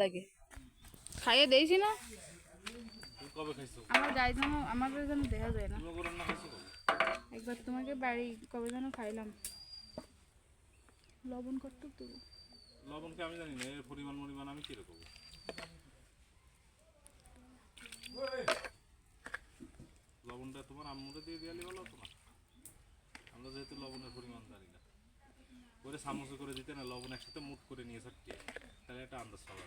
লাগে খাইয়ে দেইছি না কবে খাইছো? আমার গায়ে যেন আমাদের যেন দেখা যায় না। তুমি রান্না খাইছো কবে? একবার তোমাকে বাড়ি কবে যেন খাইলাম। লবণ কত দেবো? লবণকে আমি জানি না, এর পরিমাণ আমি কিরকম। লবণটা তোমার আম্মুরে দিয়ে দিয়ালি ভালো হতো না? আমরা যেহেতু লবণের পরিমাণ জানি না, ওরে চামচে করে দিতে না, লবণ একসাথে মুট করে নিয়ে ছাড়তে, তাহলে একটা আন্দাজ পাবে।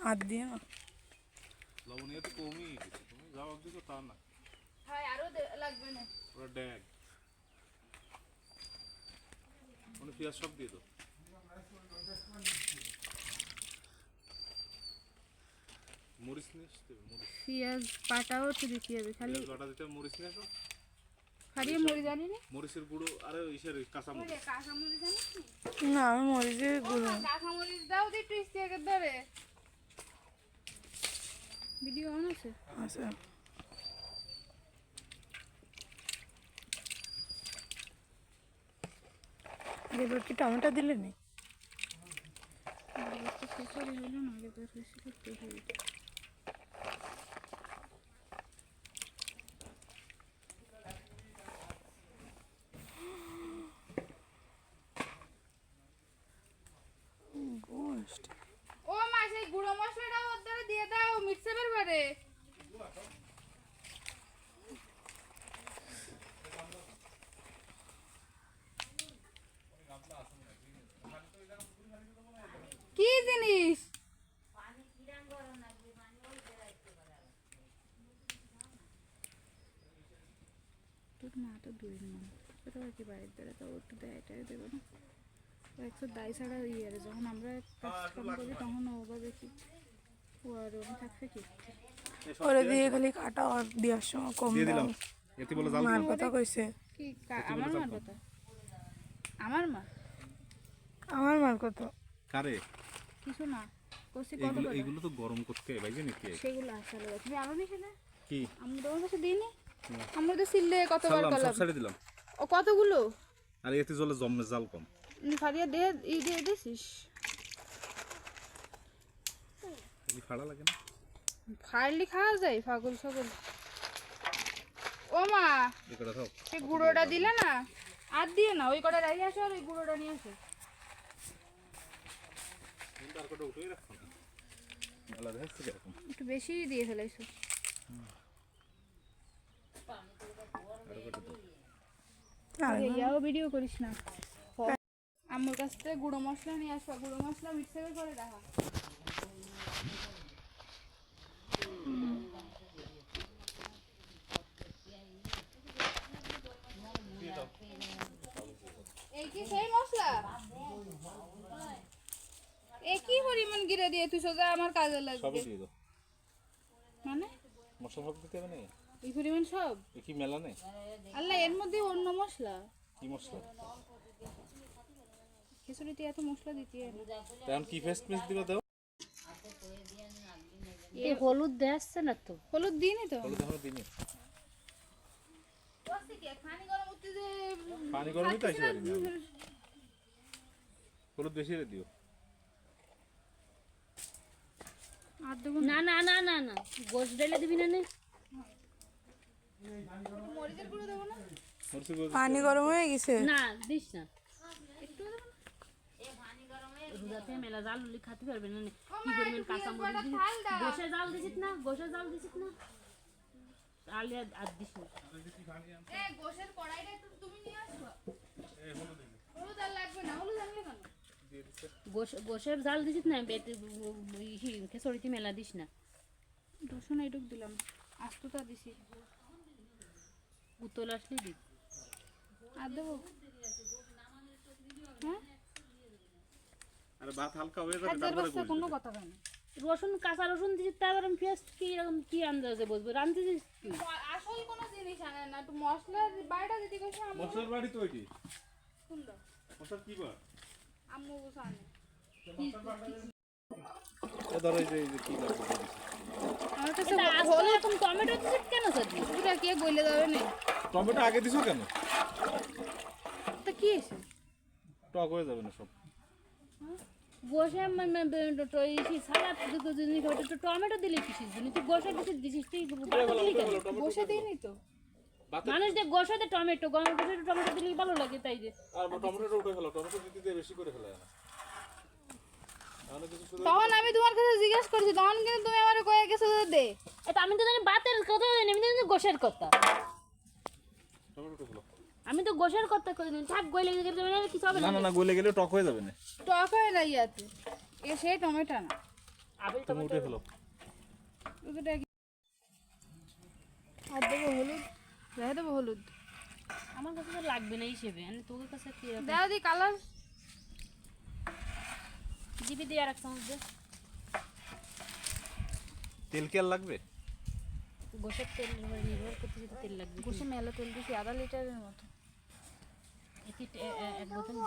হাত দিয়ে না লবণ তো কমই গেছে, তুমি যাও দিছো তা না, হ্যাঁ আরো লাগবে না। ওরা ড্যাগ মানে পেঁয়াজ সব দিয়ে দাও। মরিচ নিয়ে আসতে হবে, মরিচ পেঁয়াজ বাটাও তো দিতে হবে, খালি পেঁয়াজ বাটা দিতে হবে, মরিচ নিয়ে আসো। খালিয়ে মরি জানি না মরিচের গুঁড়ো আরে ইসের কাঁচা মরিচ। কাঁচা মরিচ জানিস না আমি মরিচের গুঁড়ো কাঁচা মরিচ দাও দি একটু স্টিকের ধরে ভিডিও অন আছে। আচ্ছা এবার কি টমেটো দিলে নি খিচুড়ি হলো না আগে তো খিচুড়ি করতে হবে। গোস্ট ও মা সেই গুঁড়ো মশলাটা ওর দ্বারা দিয়ে দাও মিক্সারের বারে। কি জিনিস তোর মা তো দুই না তোর আর কি বাড়ির দ্বারা তো একটু দেয় এটাই দেবো না ও একটু দায় ছাড়া ইয়ে যখন আমরা কাজ কাম করি তখন ওভাবে কি ও আর ওখানে থাকবে কি ওরে দিয়ে খালি কাটা আর দেওয়ার সময় কম দিয়ে দাও দিলাম, এতে বলে জাল মার কথা কইছে কি আমার মার কথা আমার মা আমার মার কথা কারে কিছু না কষি কত এগুলো করে এগুলো তো গরম করতে হয় ভাইজান, নাকি সেগুলো আসলে তুমি আরো নিছে না কি আমি তোমার কাছে দিইনি আমরা তো সিললে কতবার সালাম সব করলাম ছেড়ে দিলাম। ও কতগুলো আর এতে জলে জমে জাল কম। ফারিয়া দে ই দিয়ে দিছিস এগুলি ফাড়া লাগে না? ফাইলি খাওয়া যায় ফাগল ছাগল। ও মা এই কটা থাক, এই গুঁড়োটা দিলে না আর দিয়ে না ওই কটা রাখি আসো আর ওই গুঁড়োটা নিয়ে আসো। কিন্তু আর কটা উঠেই রাখো না, ভালো দেখছি এরকম। একটু বেশি দিয়ে ফেলাইছো আর কটা দাও। ইয়াও ভিডিও করিস না। আম্মুর কাছ থেকে গুঁড়ো মশলা নিয়ে আসবা, গুঁড়ো মশলা মিক্সারে করে রাখা। এই কি সেই মশলা একই পরিমাণ গিরে দিয়ে তুই সোজা আমার কাজে লাগবে সবই দিয়ে দাও, মানে মশলা সব দিতে হবে না? এই পরিমাণ সব এ কি মেলা নেই? আল্লাহ এর মধ্যে অন্য মশলা কি মশলা? খিচুড়িতে এত মশলা দিতে হয় না। এখন কি পেস্ট দিবা দাও? এই হলুদ দেখাচ্ছে না তো হলুদ দিইনি তো হলুদ এখনো দিইনি। পানি পানি গরমই তো আসে পারি না আমি। হলুদ বেশি দিও। আর দেবো না না না না না গোশ ডালে দিবি না নে মরিচের গুঁড়ো দেবো না মরিচের গুঁড়ো পানি গরম হয়ে গেছে না দিস না একটু দেবো না রোজাতে মেলা জাল উলি খাতে পারবে না নে। কি পরিমাণ কাঁচা মরিচ দিস গোশে জাল দিছিস না গোশে জাল দিছিস না তাহলে আর দিস না এ গোশের কড়াইটা একটু তুমি নিয়ে আসো হলুদ আর লাগবে না হলুদ আনলে কেন গোশের জাল দিছিস না খেসড়িতে মেলা দিস না রসুন এইটুক দিলাম আস্তটা দিছি উতল আসলে দিস আর দেবো হ্যাঁ আর ভাত হালকা হয়ে যাবে খাদ্যের তারপরে বস্তা কোনো কথা কেন রসুন কাঁচা রসুন দিছিস তারপর আমি পেঁয়াজ কি এরকম কি আন্দাজে বসবো রাঁধতেছিস কি আসল কোনো জিনিস আনে না একটু মশলার বাইটা দিতে গেছে মশলার বাড়ি তো ওইটি। সুন্দর মশলা কি বা? আম্মু বসে আনে এ ধরো এই যে কি লাগবে দিয়ে দিছি। আমার কাছে আসলে এখন টমেটো দিছিস কেন সাদি পুরা কে গইলে যাবে না টমেটো আগে দিছো কেন? তা কি আছে টক হয়ে যাবে না সব। গোসে সালাদ টমেটো দিলি কিসের জন্য তুই গোসে দিছিস তুই বাটা দিলি কেন? বসে দিইনি তো। মানুষ যে গোসাতে টমেটো গরম গোসে টমেটো দিলে ভালো লাগে তাই যে আর টমেটোটা উঠে ফেলো, টমেটো দিতে বেশি করে ফেলে না। তাহলে কিছু শুধু তখন আমি তোমার কাছে জিজ্ঞেস করছি, তখন কিন্তু তুমি আমার কয়ে গেছো যে দে। এটা আমি তো জানি বাতের কথা জানি, আমি তো জানি গোসের কথা। টমেটো ফেলো। আমি তো গোসের কথা কই দিন থাক গইলে গেলে মানে কিছু হবে না না। না না, গলে গেলে টক হয়ে যাবে না। টক হয় না ইয়াতে, এ সেই টমেটো না। আপেল তুমি উঠে ফেলো। ওটা কি? আর দেবো হলুদ, রেখে দেবো হলুদ। আমার কাছে তো লাগবে না হিসেবে, আমি তোর কাছে কি রাখবো? দাও দি কালার। জিবি দিয়ে আর এক চামচ দে। তেল কি আর লাগবে? গোসের তেল নির্ভর করতে যদি তেল লাগবে বসে মেলা তেল দিছি আধা লিটারের মতো। এক বোতল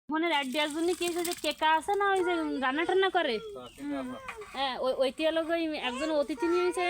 মনের অ্যাড দেওয়ার জন্য কি হয়েছে যে কেকা আছে না ওই যে রান্না টান্না করে, হ্যাঁ ওই তেল একজন অতিথি নিয়েছে।